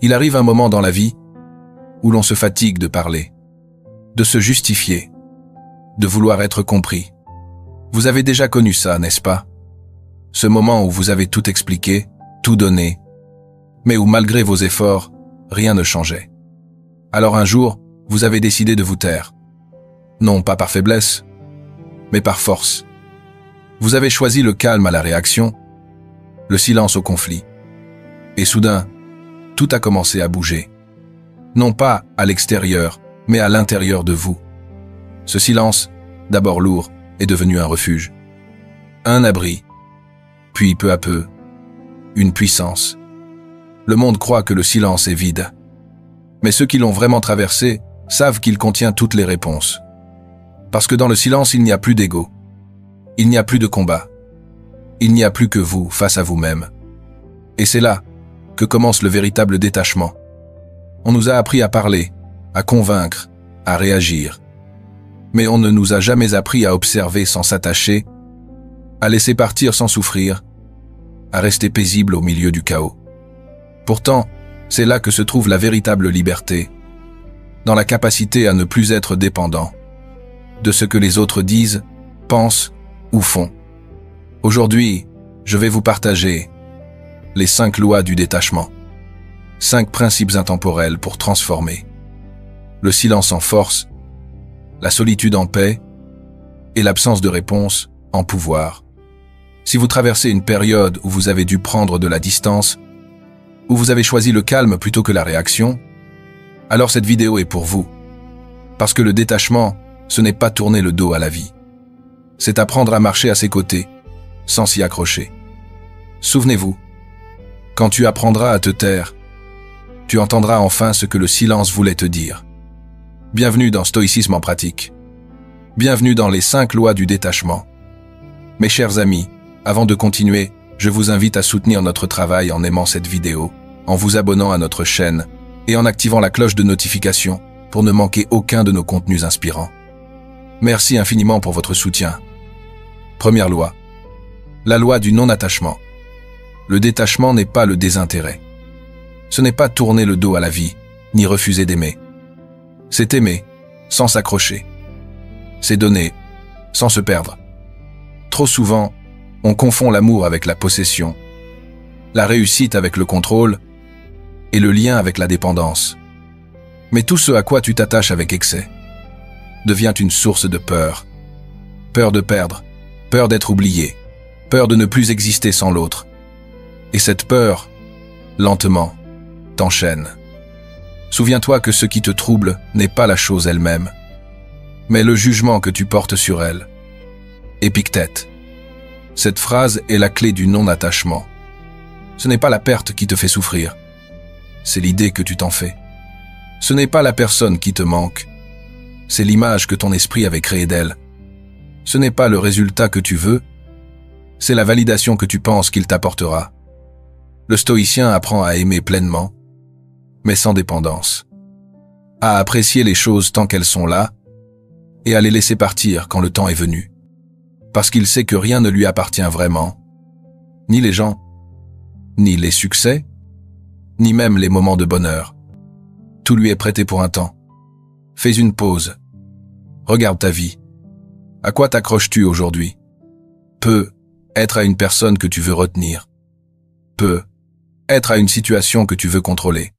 Il arrive un moment dans la vie où l'on se fatigue de parler, de se justifier, de vouloir être compris. Vous avez déjà connu ça, n'est-ce pas? Ce moment où vous avez tout expliqué, tout donné, mais où malgré vos efforts, rien ne changeait. Alors un jour, vous avez décidé de vous taire. Non pas par faiblesse, mais par force. Vous avez choisi le calme à la réaction, le silence au conflit. Et soudain, tout a commencé à bouger. Non pas à l'extérieur, mais à l'intérieur de vous. Ce silence, d'abord lourd, est devenu un refuge. Un abri. Puis peu à peu, une puissance. Le monde croit que le silence est vide. Mais ceux qui l'ont vraiment traversé savent qu'il contient toutes les réponses. Parce que dans le silence, il n'y a plus d'ego. Il n'y a plus de combat. Il n'y a plus que vous face à vous-même. Et c'est là que commence le véritable détachement. On nous a appris à parler, à convaincre, à réagir. Mais on ne nous a jamais appris à observer sans s'attacher, à laisser partir sans souffrir, à rester paisible au milieu du chaos. Pourtant, c'est là que se trouve la véritable liberté, dans la capacité à ne plus être dépendant de ce que les autres disent, pensent ou font. Aujourd'hui, je vais vous partager les 5 lois du détachement. 5 principes intemporels pour transformer le silence en force, la solitude en paix et l'absence de réponse en pouvoir. Si vous traversez une période où vous avez dû prendre de la distance, où vous avez choisi le calme plutôt que la réaction, alors cette vidéo est pour vous. Parce que le détachement, ce n'est pas tourner le dos à la vie. C'est apprendre à marcher à ses côtés, sans s'y accrocher. Souvenez-vous, quand tu apprendras à te taire, tu entendras enfin ce que le silence voulait te dire. Bienvenue dans Stoïcisme en pratique. Bienvenue dans les 5 lois du détachement. Mes chers amis, avant de continuer, je vous invite à soutenir notre travail en aimant cette vidéo, en vous abonnant à notre chaîne et en activant la cloche de notification pour ne manquer aucun de nos contenus inspirants. Merci infiniment pour votre soutien. Première loi. La loi du non-attachement. Le détachement n'est pas le désintérêt. Ce n'est pas tourner le dos à la vie, ni refuser d'aimer. C'est aimer, sans s'accrocher. C'est donner, sans se perdre. Trop souvent, on confond l'amour avec la possession, la réussite avec le contrôle et le lien avec la dépendance. Mais tout ce à quoi tu t'attaches avec excès devient une source de peur. Peur de perdre, peur d'être oublié, peur de ne plus exister sans l'autre. Et cette peur, lentement, t'enchaîne. Souviens-toi que ce qui te trouble n'est pas la chose elle-même, mais le jugement que tu portes sur elle. Épictète. Cette phrase est la clé du non-attachement. Ce n'est pas la perte qui te fait souffrir, c'est l'idée que tu t'en fais. Ce n'est pas la personne qui te manque, c'est l'image que ton esprit avait créée d'elle. Ce n'est pas le résultat que tu veux, c'est la validation que tu penses qu'il t'apportera. Le stoïcien apprend à aimer pleinement, mais sans dépendance, à apprécier les choses tant qu'elles sont là, et à les laisser partir quand le temps est venu. Parce qu'il sait que rien ne lui appartient vraiment, ni les gens, ni les succès, ni même les moments de bonheur. Tout lui est prêté pour un temps. Fais une pause. Regarde ta vie. À quoi t'accroches-tu aujourd'hui? Peu être à une personne que tu veux retenir. Peu être à une situation que tu veux contrôler.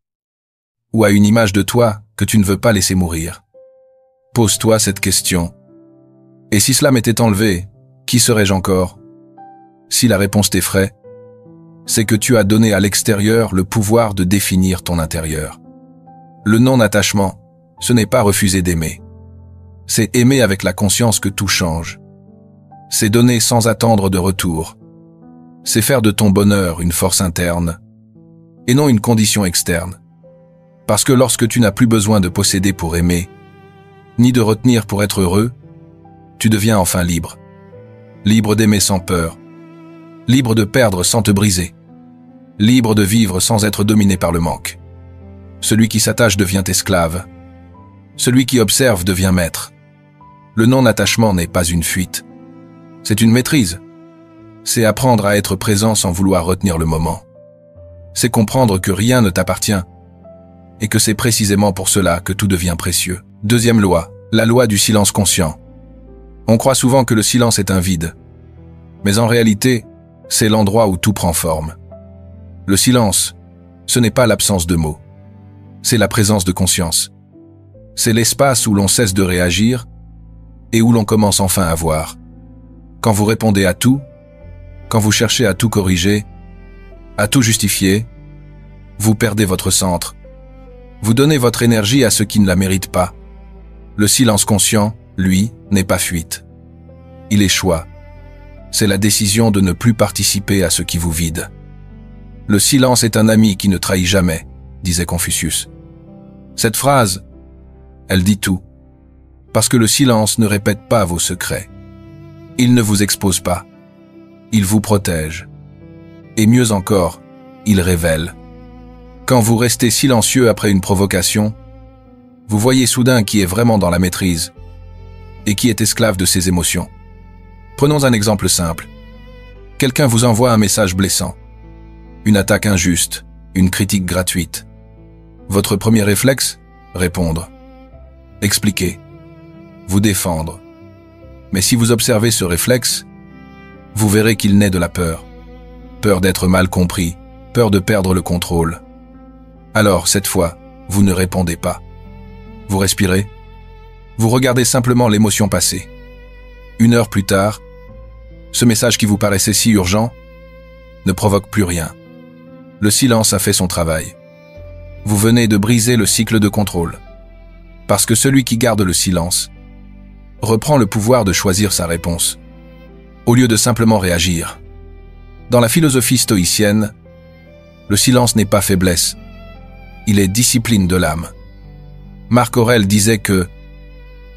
Ou à une image de toi que tu ne veux pas laisser mourir. Pose-toi cette question. Et si cela m'était enlevé, qui serais-je encore? Si la réponse t'effraie, c'est que tu as donné à l'extérieur le pouvoir de définir ton intérieur. Le non-attachement, ce n'est pas refuser d'aimer. C'est aimer avec la conscience que tout change. C'est donner sans attendre de retour. C'est faire de ton bonheur une force interne, et non une condition externe. Parce que lorsque tu n'as plus besoin de posséder pour aimer, ni de retenir pour être heureux, tu deviens enfin libre. Libre d'aimer sans peur. Libre de perdre sans te briser. Libre de vivre sans être dominé par le manque. Celui qui s'attache devient esclave. Celui qui observe devient maître. Le non-attachement n'est pas une fuite. C'est une maîtrise. C'est apprendre à être présent sans vouloir retenir le moment. C'est comprendre que rien ne t'appartient et que c'est précisément pour cela que tout devient précieux. Deuxième loi, la loi du silence conscient. On croit souvent que le silence est un vide, mais en réalité, c'est l'endroit où tout prend forme. Le silence, ce n'est pas l'absence de mots, c'est la présence de conscience. C'est l'espace où l'on cesse de réagir et où l'on commence enfin à voir. Quand vous répondez à tout, quand vous cherchez à tout corriger, à tout justifier, vous perdez votre centre. Vous donnez votre énergie à ce qui ne la mérite pas. Le silence conscient, lui, n'est pas fuite. Il est choix. C'est la décision de ne plus participer à ce qui vous vide. Le silence est un ami qui ne trahit jamais, disait Confucius. Cette phrase, elle dit tout. Parce que le silence ne répète pas vos secrets. Il ne vous expose pas. Il vous protège. Et mieux encore, il révèle. Quand vous restez silencieux après une provocation, vous voyez soudain qui est vraiment dans la maîtrise et qui est esclave de ses émotions. Prenons un exemple simple. Quelqu'un vous envoie un message blessant, une attaque injuste, une critique gratuite. Votre premier réflexe? Répondre. Expliquer. Vous défendre. Mais si vous observez ce réflexe, vous verrez qu'il naît de la peur. Peur d'être mal compris, peur de perdre le contrôle. Alors, cette fois, vous ne répondez pas. Vous respirez. Vous regardez simplement l'émotion passer. 1 heure plus tard, ce message qui vous paraissait si urgent ne provoque plus rien. Le silence a fait son travail. Vous venez de briser le cycle de contrôle. Parce que celui qui garde le silence reprend le pouvoir de choisir sa réponse, au lieu de simplement réagir. Dans la philosophie stoïcienne, le silence n'est pas faiblesse, il est discipline de l'âme. Marc Aurèle disait que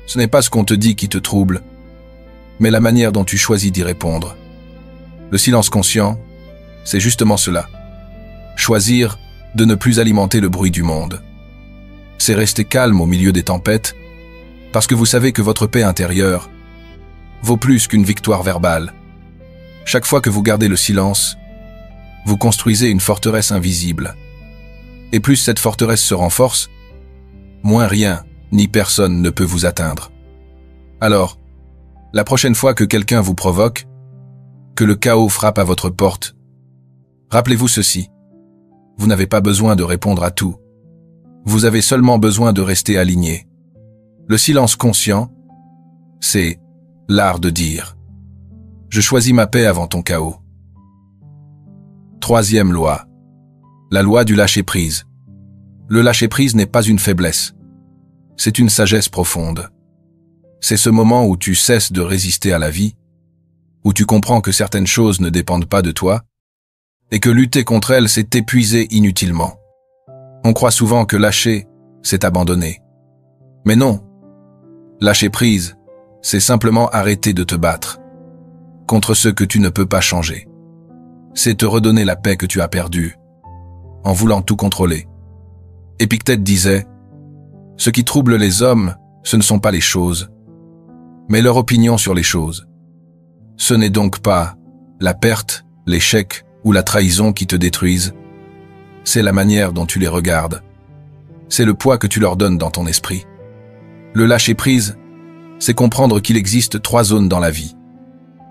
ce n'est pas ce qu'on te dit qui te trouble, mais la manière dont tu choisis d'y répondre. Le silence conscient, c'est justement cela. Choisir de ne plus alimenter le bruit du monde. C'est rester calme au milieu des tempêtes, parce que vous savez que votre paix intérieure vaut plus qu'une victoire verbale. Chaque fois que vous gardez le silence, vous construisez une forteresse invisible. Et plus cette forteresse se renforce, moins rien ni personne ne peut vous atteindre. Alors, la prochaine fois que quelqu'un vous provoque, que le chaos frappe à votre porte, rappelez-vous ceci. Vous n'avez pas besoin de répondre à tout. Vous avez seulement besoin de rester aligné. Le silence conscient, c'est l'art de dire « Je choisis ma paix avant ton chaos ». Troisième loi, la loi du lâcher-prise. Le lâcher-prise n'est pas une faiblesse, c'est une sagesse profonde. C'est ce moment où tu cesses de résister à la vie, où tu comprends que certaines choses ne dépendent pas de toi, et que lutter contre elles, c'est t'épuiser inutilement. On croit souvent que lâcher, c'est abandonner. Mais non. Lâcher prise, c'est simplement arrêter de te battre contre ce que tu ne peux pas changer. C'est te redonner la paix que tu as perdue, en voulant tout contrôler. Épictète disait, « Ce qui trouble les hommes, ce ne sont pas les choses, mais leur opinion sur les choses. Ce n'est donc pas la perte, l'échec ou la trahison qui te détruisent, c'est la manière dont tu les regardes. C'est le poids que tu leur donnes dans ton esprit. Le lâcher-prise, c'est comprendre qu'il existe 3 zones dans la vie.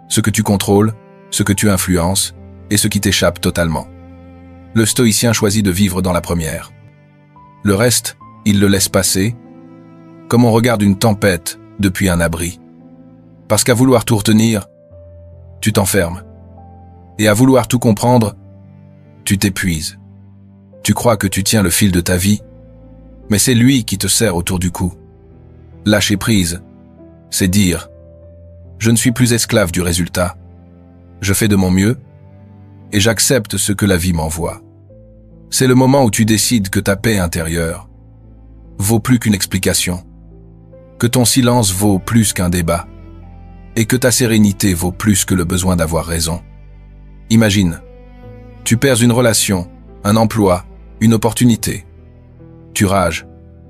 Ce que tu contrôles, ce que tu influences et ce qui t'échappe totalement. Le stoïcien choisit de vivre dans la première. Le reste, il le laisse passer, comme on regarde une tempête depuis un abri. Parce qu'à vouloir tout retenir, tu t'enfermes. Et à vouloir tout comprendre, tu t'épuises. Tu crois que tu tiens le fil de ta vie, mais c'est lui qui te serre autour du cou. Lâcher prise, c'est dire « Je ne suis plus esclave du résultat. Je fais de mon mieux et j'accepte ce que la vie m'envoie. » C'est le moment où tu décides que ta paix intérieure vaut plus qu'une explication, que ton silence vaut plus qu'un débat, et que ta sérénité vaut plus que le besoin d'avoir raison. Imagine, tu perds une relation, un emploi, une opportunité. Tu rages,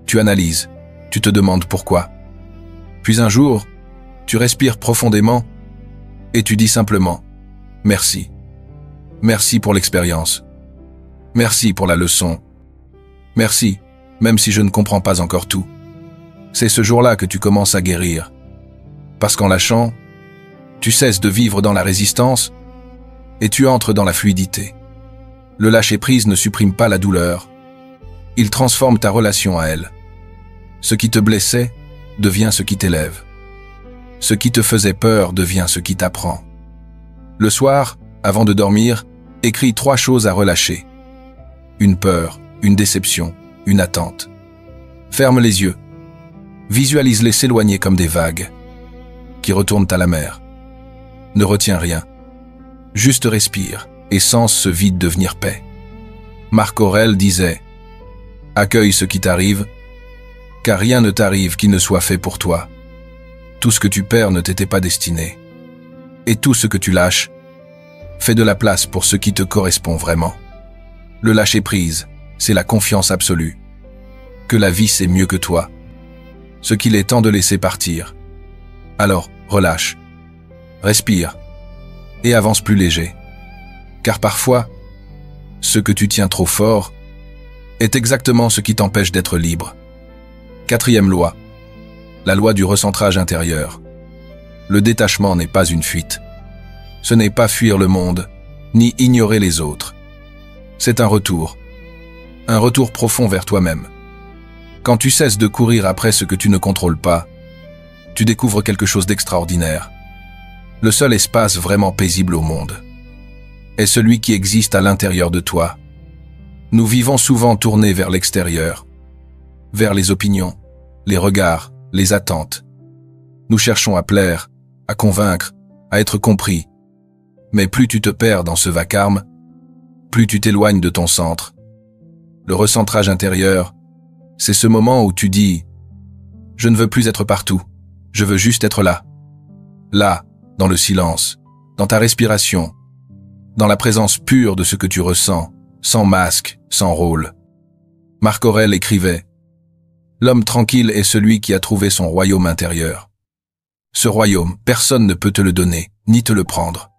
tu analyses, tu te demandes pourquoi. Puis un jour, tu respires profondément et tu dis simplement « Merci. Merci pour l'expérience. Merci pour la leçon. Merci même si je ne comprends pas encore tout. C'est ce jour-là que tu commences à guérir. Parce qu'en lâchant, tu cesses de vivre dans la résistance et tu entres dans la fluidité. Le lâcher-prise ne supprime pas la douleur. Il transforme ta relation à elle. Ce qui te blessait devient ce qui t'élève. Ce qui te faisait peur devient ce qui t'apprend. Le soir, avant de dormir, écris 3 choses à relâcher. Une peur, une déception, une attente. Ferme les yeux. Visualise-les s'éloigner comme des vagues qui retournent à la mer. Ne retiens rien. Juste respire et sens ce vide devenir paix. Marc Aurèle disait « Accueille ce qui t'arrive, car rien ne t'arrive qui ne soit fait pour toi. Tout ce que tu perds ne t'était pas destiné. Et tout ce que tu lâches, fais de la place pour ce qui te correspond vraiment. » Le lâcher-prise, c'est la confiance absolue. Que la vie sait mieux que toi. Ce qu'il est temps de laisser partir. Alors, relâche. Respire. Et avance plus léger. Car parfois, ce que tu tiens trop fort est exactement ce qui t'empêche d'être libre. 4e loi. La loi du recentrage intérieur. Le détachement n'est pas une fuite. Ce n'est pas fuir le monde, ni ignorer les autres. C'est un retour profond vers toi-même. Quand tu cesses de courir après ce que tu ne contrôles pas, tu découvres quelque chose d'extraordinaire. Le seul espace vraiment paisible au monde est celui qui existe à l'intérieur de toi. Nous vivons souvent tournés vers l'extérieur, vers les opinions, les regards, les attentes. Nous cherchons à plaire, à convaincre, à être compris. Mais plus tu te perds dans ce vacarme, plus tu t'éloignes de ton centre. Le recentrage intérieur, c'est ce moment où tu dis « Je ne veux plus être partout, je veux juste être là. » Là, dans le silence, dans ta respiration, dans la présence pure de ce que tu ressens, sans masque, sans rôle. Marc Aurèle écrivait « L'homme tranquille est celui qui a trouvé son royaume intérieur. Ce royaume, personne ne peut te le donner, ni te le prendre.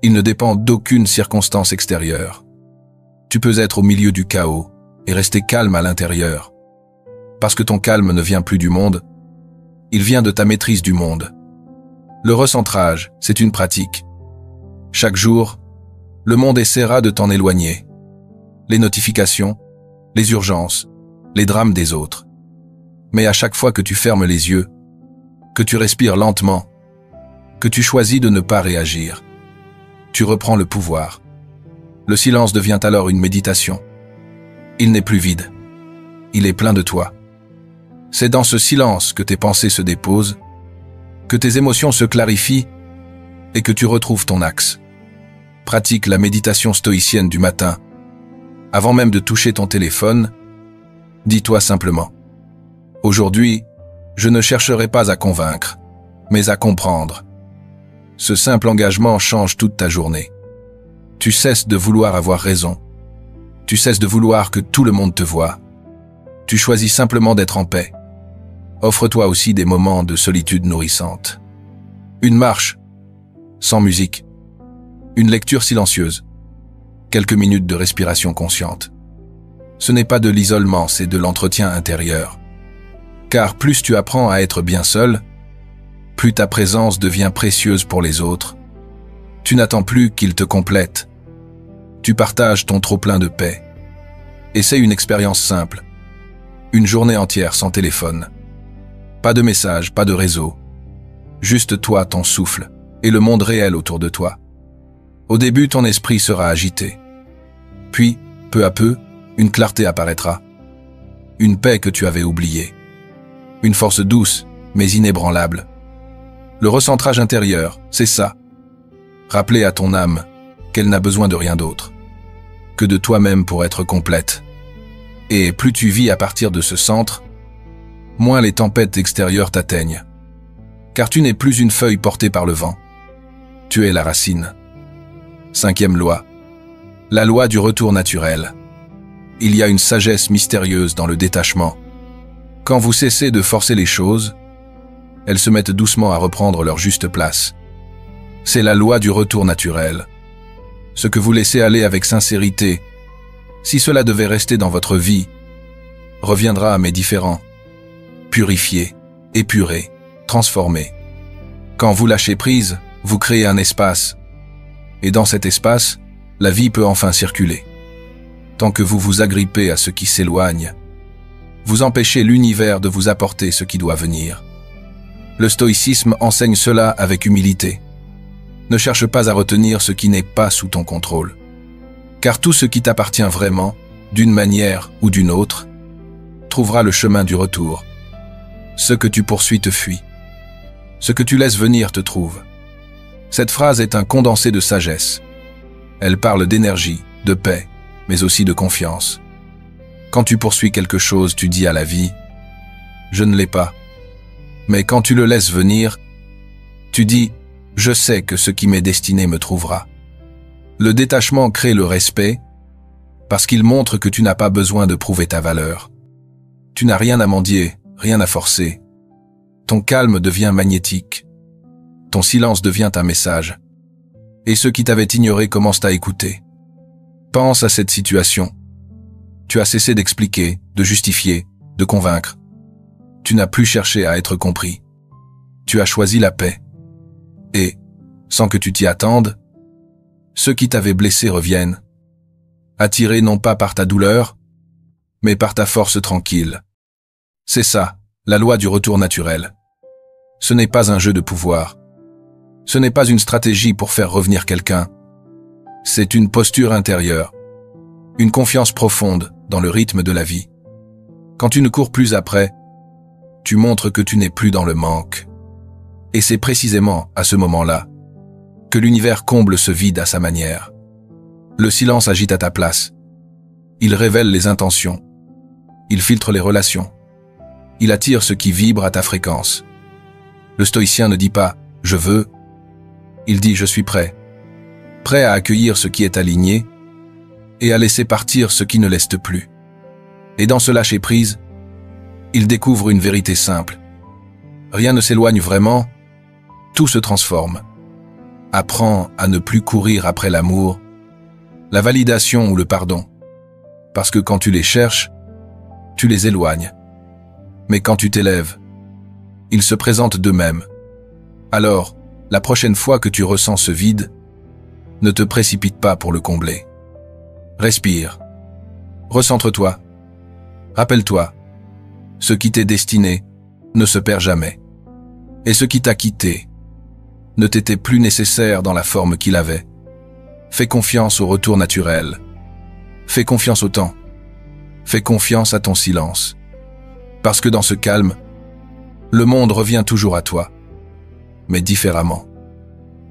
Il ne dépend d'aucune circonstance extérieure. Tu peux être au milieu du chaos et rester calme à l'intérieur. Parce que ton calme ne vient plus du monde, il vient de ta maîtrise du monde. Le recentrage, c'est une pratique. Chaque jour, le monde essaiera de t'en éloigner. Les notifications, les urgences, les drames des autres. Mais à chaque fois que tu fermes les yeux, que tu respires lentement, que tu choisis de ne pas réagir, tu reprends le pouvoir. Le silence devient alors une méditation. Il n'est plus vide. Il est plein de toi. C'est dans ce silence que tes pensées se déposent, que tes émotions se clarifient et que tu retrouves ton axe. Pratique la méditation stoïcienne du matin. Avant même de toucher ton téléphone, dis-toi simplement « Aujourd'hui, je ne chercherai pas à convaincre, mais à comprendre. » Ce simple engagement change toute ta journée. Tu cesses de vouloir avoir raison. Tu cesses de vouloir que tout le monde te voie. Tu choisis simplement d'être en paix. Offre-toi aussi des moments de solitude nourrissante. Une marche, sans musique. Une lecture silencieuse. Quelques minutes de respiration consciente. Ce n'est pas de l'isolement, c'est de l'entretien intérieur. Car plus tu apprends à être bien seul, plus ta présence devient précieuse pour les autres. Tu n'attends plus qu'ils te complètent. Tu partages ton trop-plein de paix. Essaie une expérience simple. Une journée entière sans téléphone. Pas de message, pas de réseau. Juste toi, ton souffle, et le monde réel autour de toi. Au début, ton esprit sera agité. Puis, peu à peu, une clarté apparaîtra. Une paix que tu avais oubliée. Une force douce, mais inébranlable. Le recentrage intérieur, c'est ça. Rappeler à ton âme qu'elle n'a besoin de rien d'autre que de toi-même pour être complète. Et plus tu vis à partir de ce centre, moins les tempêtes extérieures t'atteignent. Car tu n'es plus une feuille portée par le vent. Tu es la racine. 5e loi. La loi du retour naturel. Il y a une sagesse mystérieuse dans le détachement. Quand vous cessez de forcer les choses, elles se mettent doucement à reprendre leur juste place. C'est la loi du retour naturel. Ce que vous laissez aller avec sincérité, si cela devait rester dans votre vie, reviendra mais différent, purifié, épuré, transformé. Quand vous lâchez prise, vous créez un espace, et dans cet espace, la vie peut enfin circuler. Tant que vous vous agrippez à ce qui s'éloigne, vous empêchez l'univers de vous apporter ce qui doit venir. Le stoïcisme enseigne cela avec humilité. Ne cherche pas à retenir ce qui n'est pas sous ton contrôle. Car tout ce qui t'appartient vraiment, d'une manière ou d'une autre, trouvera le chemin du retour. Ce que tu poursuis te fuit. Ce que tu laisses venir te trouve. Cette phrase est un condensé de sagesse. Elle parle d'énergie, de paix, mais aussi de confiance. Quand tu poursuis quelque chose, tu dis à la vie « Je ne l'ai pas ». Mais quand tu le laisses venir, tu dis « Je sais que ce qui m'est destiné me trouvera ». Le détachement crée le respect parce qu'il montre que tu n'as pas besoin de prouver ta valeur. Tu n'as rien à mendier, rien à forcer. Ton calme devient magnétique. Ton silence devient un message. Et ceux qui t'avaient ignoré commencent à écouter. Pense à cette situation. Tu as cessé d'expliquer, de justifier, de convaincre. Tu n'as plus cherché à être compris. Tu as choisi la paix. Et, sans que tu t'y attendes, ceux qui t'avaient blessé reviennent, attirés non pas par ta douleur, mais par ta force tranquille. C'est ça, la loi du retour naturel. Ce n'est pas un jeu de pouvoir. Ce n'est pas une stratégie pour faire revenir quelqu'un. C'est une posture intérieure, une confiance profonde dans le rythme de la vie. Quand tu ne cours plus après, tu montres que tu n'es plus dans le manque. Et c'est précisément à ce moment-là que l'univers comble ce vide à sa manière. Le silence agite à ta place. Il révèle les intentions. Il filtre les relations. Il attire ce qui vibre à ta fréquence. Le stoïcien ne dit pas « je veux », il dit « je suis prêt ». Prêt à accueillir ce qui est aligné et à laisser partir ce qui ne l'est plus. Et dans ce lâcher-prise, il découvre une vérité simple. Rien ne s'éloigne vraiment, tout se transforme. Apprends à ne plus courir après l'amour, la validation ou le pardon. Parce que quand tu les cherches, tu les éloignes. Mais quand tu t'élèves, ils se présentent d'eux-mêmes. Alors, la prochaine fois que tu ressens ce vide, ne te précipite pas pour le combler. Respire. Recentre-toi. Rappelle-toi, ce qui t'est destiné ne se perd jamais. Et ce qui t'a quitté ne t'était plus nécessaire dans la forme qu'il avait. Fais confiance au retour naturel. Fais confiance au temps. Fais confiance à ton silence. Parce que dans ce calme, le monde revient toujours à toi, mais différemment.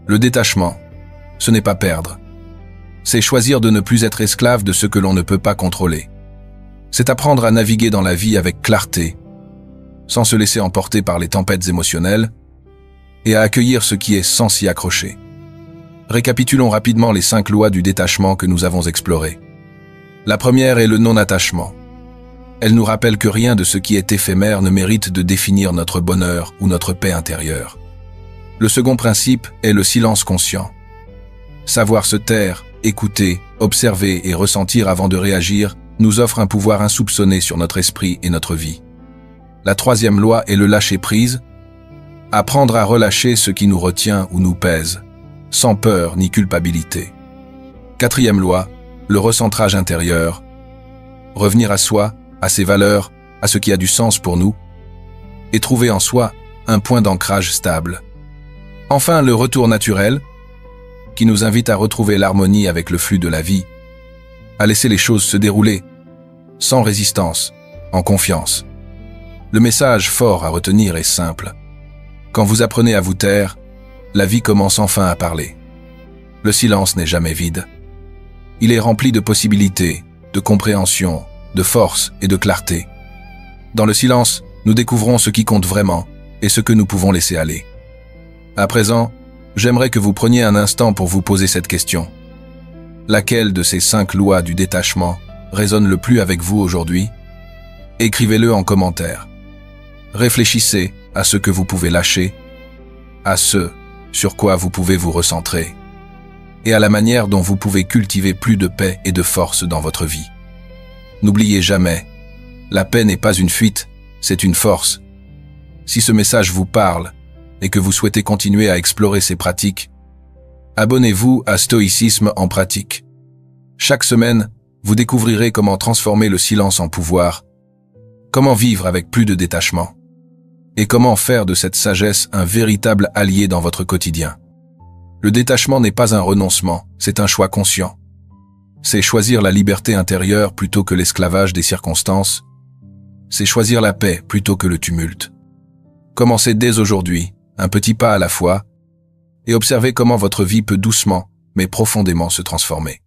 Le détachement, ce n'est pas perdre. C'est choisir de ne plus être esclave de ce que l'on ne peut pas contrôler. C'est apprendre à naviguer dans la vie avec clarté, sans se laisser emporter par les tempêtes émotionnelles, et à accueillir ce qui est sans s'y accrocher. Récapitulons rapidement les 5 lois du détachement que nous avons explorées. La première est le non-attachement. Elle nous rappelle que rien de ce qui est éphémère ne mérite de définir notre bonheur ou notre paix intérieure. Le second principe est le silence conscient. Savoir se taire, écouter, observer et ressentir avant de réagir nous offre un pouvoir insoupçonné sur notre esprit et notre vie. La troisième loi est le lâcher-prise. Apprendre à relâcher ce qui nous retient ou nous pèse, sans peur ni culpabilité. Quatrième loi, le recentrage intérieur. Revenir à soi, à ses valeurs, à ce qui a du sens pour nous, et trouver en soi un point d'ancrage stable. Enfin, le retour naturel, qui nous invite à retrouver l'harmonie avec le flux de la vie, à laisser les choses se dérouler, sans résistance, en confiance. Le message fort à retenir est simple. Quand vous apprenez à vous taire, la vie commence enfin à parler. Le silence n'est jamais vide. Il est rempli de possibilités, de compréhension, de force et de clarté. Dans le silence, nous découvrons ce qui compte vraiment et ce que nous pouvons laisser aller. À présent, j'aimerais que vous preniez un instant pour vous poser cette question. Laquelle de ces 5 lois du détachement résonne le plus avec vous aujourd'hui? Écrivez-le en commentaire. Réfléchissez à ce que vous pouvez lâcher, à ce sur quoi vous pouvez vous recentrer, et à la manière dont vous pouvez cultiver plus de paix et de force dans votre vie. N'oubliez jamais, La paix n'est pas une fuite, c'est une force. Si ce message vous parle et que vous souhaitez continuer à explorer ces pratiques, abonnez-vous à Stoïcisme en pratique. Chaque semaine, vous découvrirez comment transformer le silence en pouvoir, comment vivre avec plus de détachement, et comment faire de cette sagesse un véritable allié dans votre quotidien. Le détachement n'est pas un renoncement, c'est un choix conscient. C'est choisir la liberté intérieure plutôt que l'esclavage des circonstances. C'est choisir la paix plutôt que le tumulte. Commencez dès aujourd'hui, un petit pas à la fois, et observez comment votre vie peut doucement, mais profondément se transformer.